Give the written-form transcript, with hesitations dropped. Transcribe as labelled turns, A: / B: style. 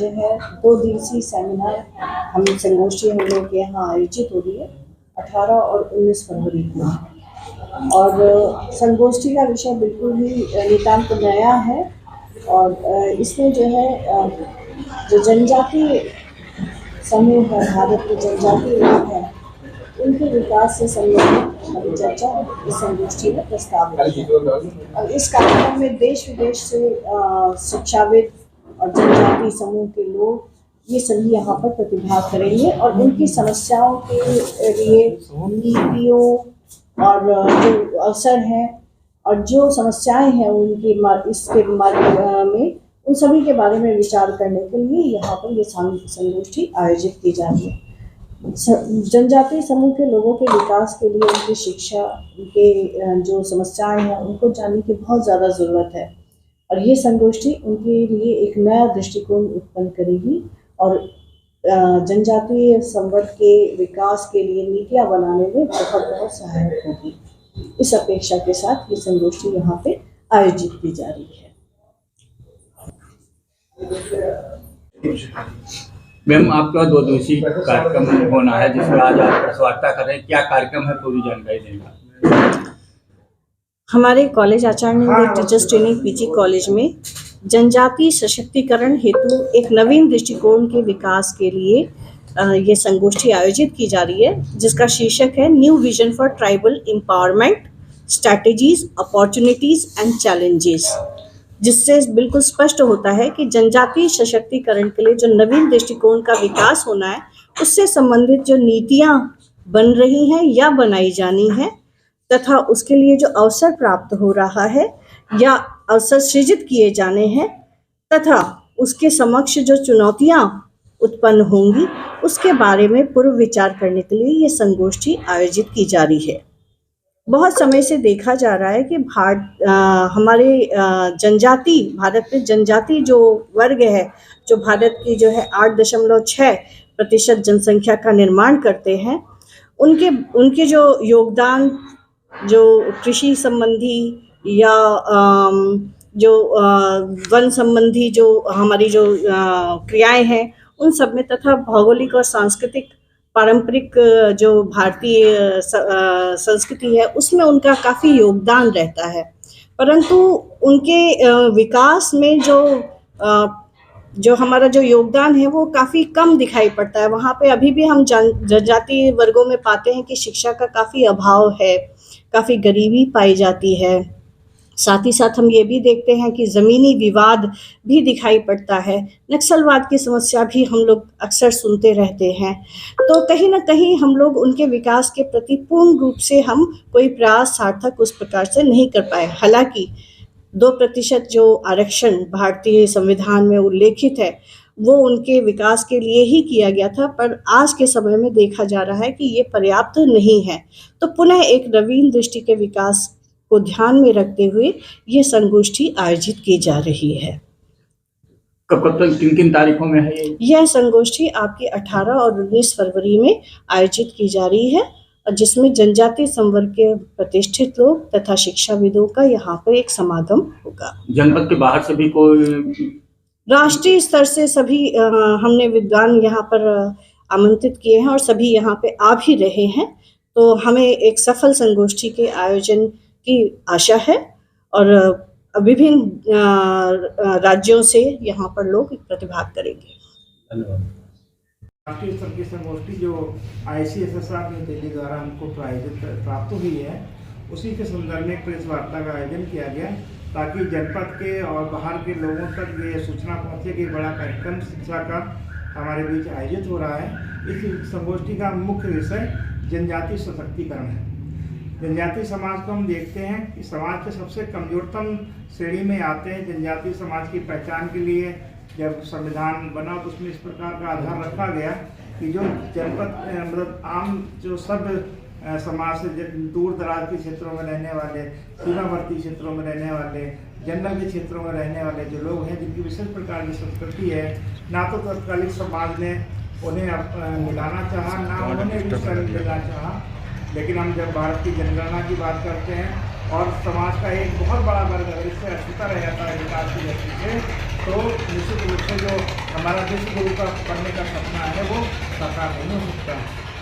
A: जो है 2 दिवसीय सेमिनार हम संगोष्ठी हम लोग के यहाँ आयोजित हो रही है 18 और 19 फरवरी को। और संगोष्ठी का विषय बिल्कुल ही नितांत नया है और इसमें जो है जो जनजातीय समूह है, भारत के जनजातीय लोग हैं, उनके विकास से संबंधित हमारी चर्चा इस संगोष्ठी में प्रस्तावित है। और इस कार्यक्रम में देश विदेश से शिक्षाविद और जनजातीय समूह के लोग ये सभी यहाँ पर प्रतिभाग करेंगे और उनकी समस्याओं के लिए नीतियों और जो अवसर हैं और जो समस्याएं हैं उनकी इसके बारे में उन सभी के बारे में विचार करने के लिए यहाँ पर ये संगोष्ठी आयोजित की जा रही है। जनजातीय समूह के लोगों के विकास के लिए उनकी शिक्षा, उनके जो समस्याएं हैं उनको जानने की बहुत ज़्यादा ज़रूरत है और ये संगोष्ठी उनके लिए एक नया दृष्टिकोण उत्पन्न करेगी और जनजातीय संवर्ग के विकास के लिए नीतियाँ बनाने में बहुत सहायक होगी। इस अपेक्षा के साथ ये संगोष्ठी यहाँ पे आयोजित की जा रही है।
B: मैम, आपका 2 दिवसीय कार्यक्रम होना है जिसमें आज आप प्रेस वार्ता कर रहे हैं, क्या कार्यक्रम है, पूरी जानकारी देंगे।
A: हमारे कॉलेज आचार्य टीचर्स ट्रेनिंग पीजी कॉलेज में जनजातीय सशक्तिकरण हेतु एक नवीन दृष्टिकोण के विकास के लिए ये संगोष्ठी आयोजित की जा रही है, जिसका शीर्षक है new vision for tribal empowerment, strategies, opportunities and challenges, जिससे बिल्कुल स्पष्ट होता है कि जनजातीय सशक्तिकरण के लिए जो नवीन दृष्टिकोण का विकास होना है उससे संबंधित जो नीतियाँ बन रही हैं या बनाई जानी है तथा उसके लिए जो अवसर प्राप्त हो रहा है या अवसर सृजित किए जाने हैं तथा उसके समक्ष जो चुनौतियाँ उत्पन्न होंगी उसके बारे में पूर्व विचार करने के लिए ये संगोष्ठी आयोजित की जा रही है। बहुत समय से देखा जा रहा है कि हमारे भारत में जनजाति जो वर्ग है, जो भारत की जो है 8.6% जनसंख्या का निर्माण करते हैं, उनके जो योगदान जो कृषि संबंधी या जो वन संबंधी जो हमारी जो क्रियाएं हैं उन सब में तथा भौगोलिक और सांस्कृतिक पारंपरिक जो भारतीय संस्कृति है उसमें उनका काफ़ी योगदान रहता है, परंतु उनके विकास में जो हमारा जो योगदान है वो काफ़ी कम दिखाई पड़ता है। वहाँ पे अभी भी हम जनजातीय वर्गों में पाते हैं कि शिक्षा का काफ़ी अभाव है, काफ़ी गरीबी पाई जाती है। साथ ही साथ हम ये भी देखते हैं कि ज़मीनी विवाद भी दिखाई पड़ता है, नक्सलवाद की समस्या भी हम लोग अक्सर सुनते रहते हैं। तो कहीं ना कहीं हम लोग उनके विकास के प्रति पूर्ण रूप से हम कोई प्रयास सार्थक उस प्रकार से नहीं कर पाए। हालांकि 2% जो आरक्षण भारतीय संविधान में उल्लेखित है वो उनके विकास के लिए ही किया गया था, पर आज के समय में देखा जा रहा है कि ये पर्याप्त नहीं है। तो पुनः एक नवीन दृष्टि के विकास को ध्यान में रखते हुए ये संगोष्ठी आयोजित की जा रही है।
B: कब तक, किन तारीखों में है
A: यह संगोष्ठी आपकी 18 और 19 फरवरी में आयोजित की जा रही है और जिसमें जनजातीय संवर्ग के प्रतिष्ठित लोग तथा शिक्षाविदों का यहाँ पर एक समागम होगा।
B: जनपद के बाहर से भी कोई,
A: राष्ट्रीय स्तर से सभी हमने विद्वान यहाँ पर आमंत्रित किए हैं और सभी यहाँ पे आ भी रहे हैं, तो हमें एक सफल संगोष्ठी के आयोजन की आशा है और विभिन्न राज्यों से यहाँ पर लोग प्रतिभाग करेंगे।
C: राष्ट्रीय स्तर की संगोष्ठी जो ICSSR नई दिल्ली द्वारा हमको प्राप्त हुई है, उसी के संदर्भ में प्रेस वार्ता का आयोजन किया गया ताकि जनपद के और बाहर के लोगों तक ये सूचना पहुँचे कि बड़ा कार्यक्रम शिक्षा का हमारे बीच आयोजित हो रहा है। इस संगोष्ठी का मुख्य विषय जनजातीय सशक्तिकरण है। जनजातीय समाज को हम देखते हैं कि समाज के सबसे कमजोरतम श्रेणी में आते हैं। जनजातीय समाज की पहचान के लिए जब संविधान बना तो उसमें इस प्रकार का आधार रखा गया कि जो जनपद मतलब आम जो सब समाज से दूर दराज के क्षेत्रों में रहने वाले, सीमावर्ती क्षेत्रों में रहने वाले, जंगल के क्षेत्रों में रहने वाले जो लोग हैं जिनकी विशेष प्रकार की संस्कृति है, ना तो तत्कालीन समाज ने उन्हें मिलाना चाहा, ना उन्होंने भी शरण देना चाहा। लेकिन हम जब भारत की जनगणना की बात करते हैं और समाज का एक बहुत बड़ा वर्ग अगर इससे अछूता रह जाता है विकास की दृष्टि से, तो निश्चित रूप से जो हमारा विश्व गुरु का करने का सपना है वो साकार नहीं हो सकता।